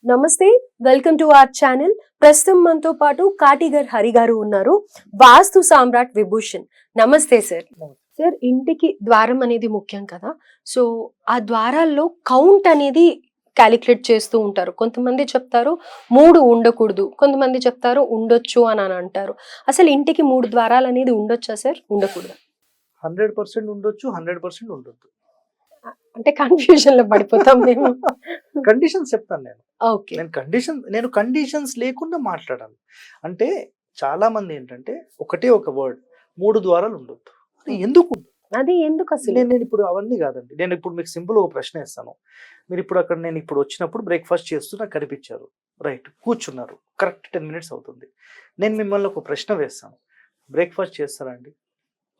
నమస్తే, welcome to our channel. ప్రస్తుతం మనతో పాటు కాటిగర్ హరి గారు ఉన్నారు, వాస్తు సామ్రాట్ విభూషణ్. నమస్తే సార్. సార్, ఇంటికి ద్వారం అనేది ముఖ్యం కదా, సో ఆ ద్వారాల్లో కౌంట్ అనేది క్యాలిక్యులేట్ చేస్తూ ఉంటారు. కొంతమంది చెప్తారు 3 ఉండకూడదు, కొంతమంది చెప్తారు ఉండొచ్చు అని అంటారు. అసలు ఇంటికి 3 ద్వారాలు అనేది ఉండొచ్చా సార్, ఉండకూడదు? 100% ఉండొచ్చు, 100% ఉండొద్దు. అంటే కన్ఫ్యూజన్ లో పడిపోతాం మేము. కండిషన్స్ చెప్తాను నేను. ఓకే. నేను కండిషన్స్ లేకుండా మాట్లాడాను. అంటే చాలా మంది ఏంటంటే ఒకటే ఒక వర్డ్ 3 ద్వారాలు ఉండొద్దు. ఎందుకు? అది ఎందుకు అసలు? నేను ఇప్పుడు అవన్నీ కాదండి. నేను ఇప్పుడు మీకు సింపుల్ ఒక ప్రశ్న ఇస్తాను. మీరు ఇప్పుడు అక్కడ నేను ఇప్పుడు వచ్చినప్పుడు బ్రేక్ఫాస్ట్ చేస్తూ నాకు కనిపించారు, రైట్, కూర్చున్నారు, కరెక్ట్ 10 minutes అవుతుంది. నేను మిమ్మల్ని ఒక ప్రశ్న వేస్తాను, బ్రేక్ఫాస్ట్ చేస్తారా అండి?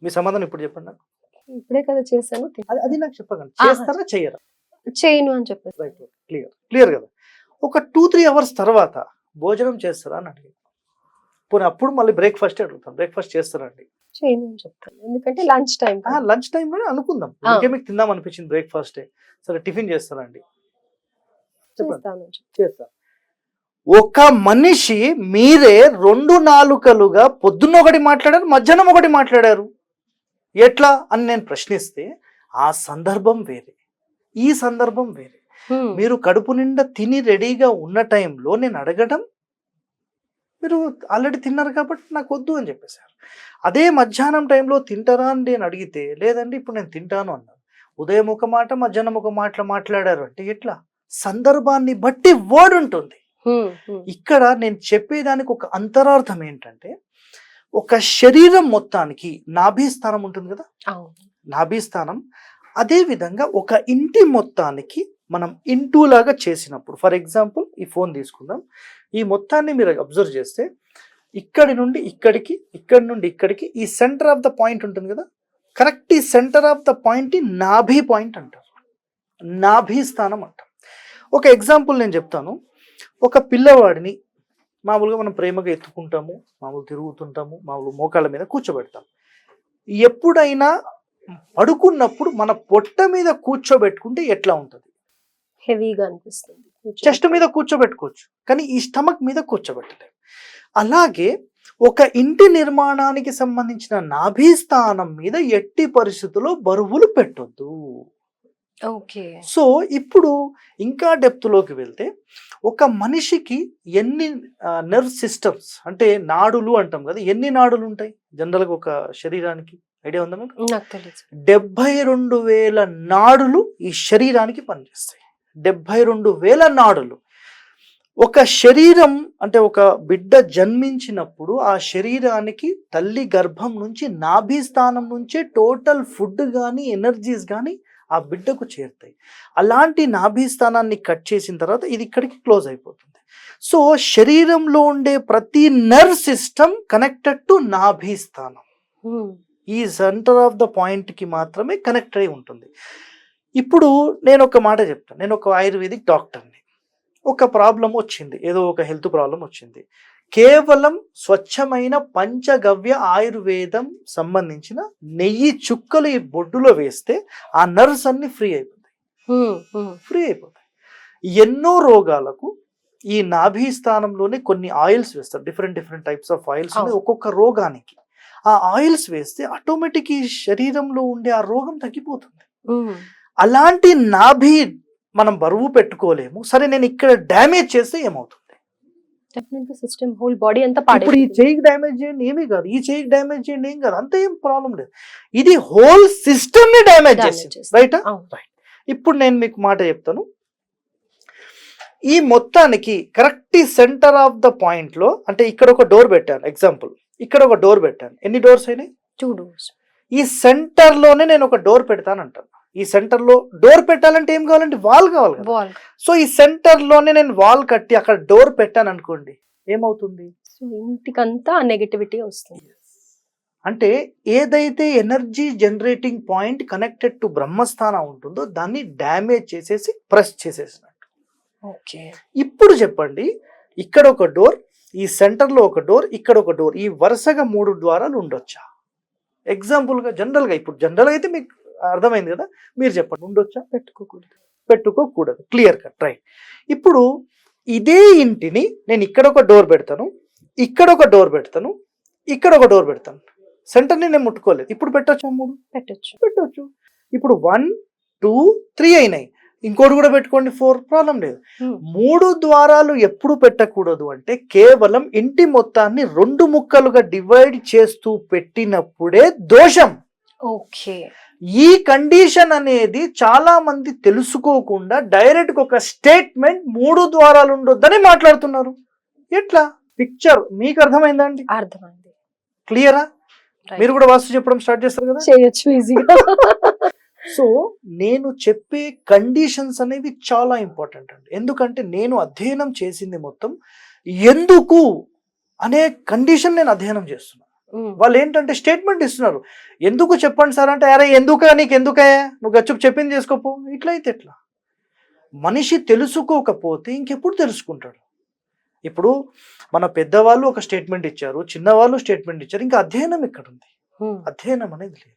మీ సమాధానం ఇప్పుడు చెప్పండి నాకు. ఇప్పుడే కదా చేశాను. అది నాకు చెప్పగలను, చేస్తారా చేయరా? చేయను అని చెప్పేసి. రైట్, క్లియర్ కదా. ఒక 2-3 hours తర్వాత భోజనం చేస్తారా అని అడిగి, పోనీ అప్పుడు మళ్ళీ బ్రేక్ఫాస్ట్ అడుగుతాను, బ్రేక్ఫాస్ట్ చేస్తారా అండి? చేయను అని చెప్తాను, ఎందుకంటే లంచ్ టైం. లంచ్ టైంలోనే అనుకుందాం, ఇంకే మీకు తిందాం అనిపించింది బ్రేక్ఫాస్టే, సరే టిఫిన్ చేస్తారా అండి? చేస్తా. ఒక మనిషి మీరే 2 నాలుకలుగా పొద్దున్న ఒకటి మాట్లాడారు, మధ్యాహ్నం ఒకటి మాట్లాడారు, ఎట్లా అని నేను ప్రశ్నిస్తే ఆ సందర్భం వేరే, ఈ సందర్భం వేరే. మీరు కడుపు నిండా తిని రెడీగా ఉన్న టైంలో నేను అడగడం, మీరు ఆల్రెడీ తిన్నారు కాబట్టి నాకు వద్దు అని చెప్పేశారు. అదే మధ్యాహ్నం టైంలో తింటారా అని నేను అడిగితే, లేదండి ఇప్పుడు నేను తింటాను అన్నాను. ఉదయం ఒక మాట, మధ్యాహ్నం ఒక మాట మాట్లాడారు అంటే ఎట్లా? సందర్భాన్ని బట్టి వర్డ్ ఉంటుంది. ఇక్కడ నేను చెప్పేదానికి ఒక అంతరార్థం ఏంటంటే, ఒక శరీరం మొత్తానికి నాభీస్థానం ఉంటుంది కదా, నాభీస్థానం అదే విధంగా ఒక ఇంటి మొత్తానికి మనం ఇంటూ లాగా చేసినప్పుడు, ఫర్ ఎగ్జాంపుల్ ఈ ఫోన్ తీసుకుందాం, ఈ మొత్తాన్ని మీరు అబ్జర్వ్ చేస్తే ఇక్కడి నుండి ఇక్కడికి, ఇక్కడి నుండి ఇక్కడికి ఈ సెంటర్ ఆఫ్ ద పాయింట్ ఉంటుంది కదా, కరెక్ట్ ఈ సెంటర్ ఆఫ్ ద పాయింట్ నాభి పాయింట్ అంటారు, నాభి స్థానం అంటారు. ఒక ఎగ్జాంపుల్ నేను చెప్తాను. ఒక పిల్లవాడిని మామూలుగా మనం ప్రేమగా ఎత్తుకుంటాము, మామూలు తిరుగుతుంటాము, మామూలు మోకాళ్ళ మీద కూర్చోబెడతాం. ఎప్పుడైనా పడుకున్నప్పుడు మన పొట్ట మీద కూర్చోబెట్టుకుంటే ఎట్లా ఉంటుంది? హెవీగా అనిపిస్తుంది. చెస్ట్ మీద కూర్చోబెట్టుకోవచ్చు, కానీ ఈ స్టమక్ మీద కూర్చోబెట్టలేము. అలాగే ఒక ఇంటి నిర్మాణానికి సంబంధించిన నాభి స్థానం మీద ఎట్టి పరిస్థితుల్లో బరువులు పెట్టొద్దు. ఓకే. సో ఇప్పుడు ఇంకా డెప్త్లోకి వెళ్తే, ఒక మనిషికి ఎన్ని నర్వ్ సిస్టమ్స్ అంటే నాడులు అంటాం కదా, ఎన్ని నాడులు ఉంటాయి జనరల్గా ఒక శరీరానికి? ఐడియా ఉందా మీకు? నాకు తెలుసు. 72,000 నాడులు ఈ శరీరానికి పనిచేస్తాయి. 72,000 నాడులు. ఒక శరీరం అంటే ఒక బిడ్డ జన్మించినప్పుడు ఆ శరీరానికి తల్లి గర్భం నుంచి నాభి స్థానం నుంచే టోటల్ ఫుడ్ కానీ ఎనర్జీస్ కానీ ఆ బిడ్డకు చేరుతాయి. అలాంటి నాభి స్థానాన్ని కట్ చేసిన తర్వాత ఇది ఇక్కడికి క్లోజ్ అయిపోతుంది. సో శరీరంలో ఉండే ప్రతి నర్వ్ సిస్టమ్ కనెక్టెడ్ టు నాభి స్థానం, ఈ సెంటర్ ఆఫ్ ద పాయింట్ కి మాత్రమే కనెక్ట్ అయి ఉంటుంది. ఇప్పుడు నేను ఒక మాట చెప్తాను, నేను ఒక ఆయుర్వేదిక్ డాక్టర్ని. ఒక ప్రాబ్లం వచ్చింది, ఏదో ఒక హెల్త్ ప్రాబ్లం వచ్చింది, కేవలం స్వచ్ఛమైన పంచగవ్య ఆయుర్వేదం సంబంధించిన నెయ్యి చుక్కలు ఈ బొడ్డులో వేస్తే ఆ నర్వ్స్ అన్ని ఫ్రీ అయిపోతాయి. ఎన్నో రోగాలకు ఈ నాభి స్థానంలోనే కొన్ని ఆయిల్స్ వేస్తారు, డిఫరెంట్ టైప్స్ ఆఫ్ ఆయిల్స్ ఒక్కొక్క రోగానికి. ఆ ఆయిల్స్ వేస్తే ఆటోమేటిక్ ఈ శరీరంలో ఉండే ఆ రోగం తగ్గిపోతుంది. అలాంటి నాభి మనం బరువు పెట్టుకోలేము. సరే నేను ఇక్కడ డ్యామేజ్ చేస్తే ఏమవుతుంది? సిస్టమ్ హోల్ బాడీ అంతా ఇప్పుడు ఈ చెయ్యికి డ్యామేజ్ చేయండి ఏమీ కాదు, ఈ చెయ్యికి డ్యామేజ్ చేయండి ఏం కాదు, అంత ఏం ప్రాబ్లం లేదు. ఇది హోల్ సిస్టమ్ ని డ్యామేజ్ చేస్తుంది, రైటా? రైట్. ఇప్పుడు నేను మీకు మాట చెప్తాను. ఈ మొత్తానికి correct centre of the point లో, అంటే ఇక్కడ ఒక డోర్ పెట్టాను, ఎగ్జాంపుల్ ఇక్కడ ఒక డోర్ పెట్టాను, ఎన్ని డోర్స్ అయినాయి? 2 doors. ఈ సెంటర్ లోనే నేను ఒక డోర్ పెడతాను అంటాను. ఈ సెంటర్ లో డోర్ పెట్టాలంటే ఏం కావాలంటే వాల్ కావాలి కదా. సో ఈ సెంటర్ లోనే నేను వాల్ కట్టి అక్కడ డోర్ పెట్టాను అనుకోండి, ఏమవుతుంది? ఇంటికంతా నెగటివిటీ వస్తుంది. అంటే ఏదైతే energy generating point connected to బ్రహ్మస్థానం ఉంటుందో దాన్ని డ్యామేజ్ చేసేసి ప్రెస్ చేసేసినట్టు. ఓకే. ఇప్పుడు చెప్పండి, ఇక్కడ ఒక డోర్, ఈ సెంటర్ లో ఒక డోర్, ఇక్కడ ఒక డోర్, ఈ వరుసగా 3 ద్వారాలు ఉండొచ్చా? ఎగ్జాంపుల్ గా జనరల్ గా అయితే మీకు అర్థమైంది కదా, మీరు చెప్పండి, ఉండొచ్చా? పెట్టుకోకూడదు. Clear cut, right. ఇప్పుడు ఇదే ఇంటిని నేను ఇక్కడ ఒక డోర్ పెడతాను, ఇక్కడ ఒక డోర్ పెడతాను, ఇక్కడ ఒక డోర్ పెడతాను. సెంటర్ని నేను ముట్టుకోలేదు. ఇప్పుడు పెట్టొచ్చా? 3 పెట్టొచ్చు. ఇప్పుడు 1, 2, 3 అయినాయి. ఇంకోటి కూడా పెట్టుకోండి, 4, ప్రాబ్లం లేదు. 3 ద్వారాలు ఎప్పుడు పెట్టకూడదు అంటే కేవలం ఇంటి మొత్తాన్ని 2 ముక్కలుగా డివైడ్ చేస్తూ పెట్టినప్పుడే దోషం. ఓకే. ఈ కండిషన్ అనేది చాలా మంది తెలుసుకోకుండా డైరెక్ట్ ఒక స్టేట్మెంట్ 3 ద్వారాలు ఉండొద్దని మాట్లాడుతున్నారు. ఎట్లా? పిక్చర్ మీకు అర్థమైందండి? అర్థమైంది. క్లియరా? మీరు కూడా వాస్తు చెప్పడం స్టార్ట్ చేస్తారు కదా, చేయొచ్చు ఈజీగా. సో నేను చెప్పే కండిషన్స్ అనేవి చాలా ఇంపార్టెంట్ అండి. ఎందుకంటే నేను అధ్యయనం చేసింది మొత్తం ఎందుకు అనే కండిషన్ నేను అధ్యయనం చేస్తున్నాను. వాళ్ళు ఏంటంటే స్టేట్మెంట్ ఇస్తున్నారు, ఎందుకు చెప్పండి సార్ అంటే, అరే ఎందుక, నీకు ఎందుకయ్యా, నువ్వు గచ్చుకు చెప్పింది చేసుకోపో. ఇట్లయితే ఎట్లా? మనిషి తెలుసుకోకపోతే ఇంకెప్పుడు తెలుసుకుంటాడు? ఇప్పుడు మన పెద్దవాళ్ళు ఒక స్టేట్మెంట్ ఇచ్చారు, చిన్నవాళ్ళు స్టేట్మెంట్ ఇచ్చారు, ఇంకా అధ్యయనం ఎక్కడుంది? అధ్యయనం అనేది లేదు.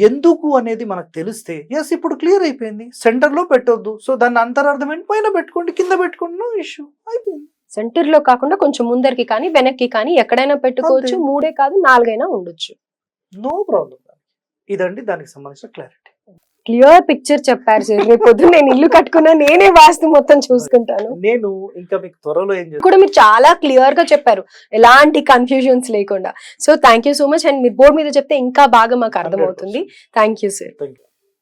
ఎందుకు అనేది మనకు తెలిస్తే ఎస్ ఇప్పుడు క్లియర్ అయిపోయింది. సెంటర్లో పెట్టొద్దు, సో దాన్ని అంతరార్థం ఏంటి, పైన పెట్టుకోండి, కింద పెట్టుకోండి, నో ఇష్యూ, అయిపోయింది. సెంటర్ లో కాకుండా కొంచెం ముందరికి కానీ వెనక్కి కానీ ఎక్కడైనా పెట్టుకోవచ్చు. 3 కాదు 4 అయినా ఉండొచ్చు, నో ప్రాబ్లం. ఇదండి దానికి సంబంధించిన క్లారిటీ. క్లియర్ పిక్చర్ చెప్పారు సార్. రేపు పొద్దున్న నేను ఇల్లు కట్టుకున్నా నేనే వాస్తు మొత్తం చూసుకుంటాను. నేను ఇంకా మీకు త్వరలో ఏం కూడా మీరు చాలా క్లియర్ గా చెప్పారు, ఎలాంటి కన్ఫ్యూజన్స్ లేకుండా. So thank you so much. And మీరు బోర్డు మీద చెప్తే ఇంకా బాగా మాకు అర్థమవుతుంది. Thank you sir. Thank you.